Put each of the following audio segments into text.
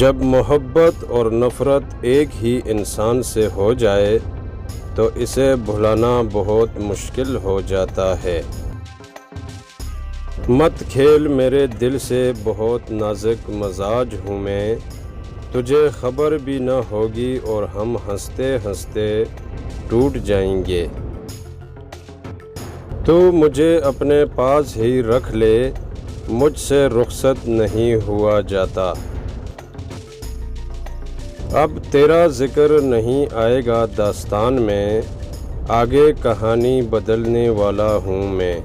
جب محبت اور نفرت ایک ہی انسان سے ہو جائے تو اسے بھلانا بہت مشکل ہو جاتا ہے۔ مت کھیل میرے دل سے، بہت نازک مزاج ہوں میں، تجھے خبر بھی نہ ہوگی اور ہم ہنستے ہنستے ٹوٹ جائیں گے۔ تو مجھے اپنے پاس ہی رکھ لے، مجھ سے رخصت نہیں ہوا جاتا۔ اب تیرا ذکر نہیں آئے گا داستان میں، آگے کہانی بدلنے والا ہوں میں۔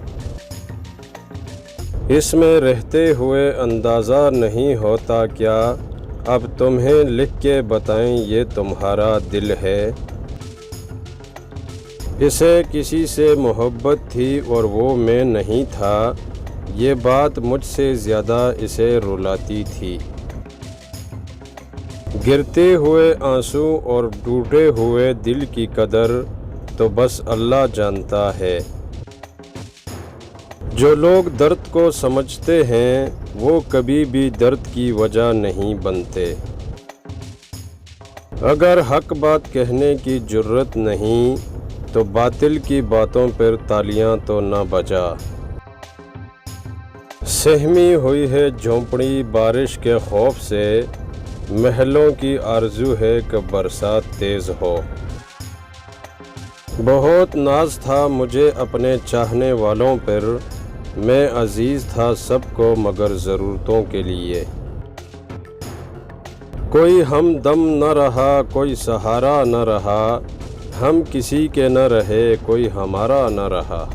اس میں رہتے ہوئے اندازہ نہیں ہوتا کیا اب تمہیں لکھ کے بتائیں یہ تمہارا دل ہے۔ اسے کسی سے محبت تھی اور وہ میں نہیں تھا، یہ بات مجھ سے زیادہ اسے رلاتی تھی۔ گرتے ہوئے آنسو اور ٹوٹے ہوئے دل کی قدر تو بس اللہ جانتا ہے۔ جو لوگ درد کو سمجھتے ہیں وہ کبھی بھی درد کی وجہ نہیں بنتے۔ اگر حق بات کہنے کی جرت نہیں تو باطل کی باتوں پر تالیاں تو نہ بجا۔ سہمی ہوئی ہے جھونپڑی بارش کے خوف سے، محلوں کی آرزو ہے کہ برسات تیز ہو۔ بہت ناز تھا مجھے اپنے چاہنے والوں پر، میں عزیز تھا سب کو مگر ضرورتوں کے لیے۔ کوئی ہمدم نہ رہا، کوئی سہارا نہ رہا، ہم کسی کے نہ رہے، کوئی ہمارا نہ رہا۔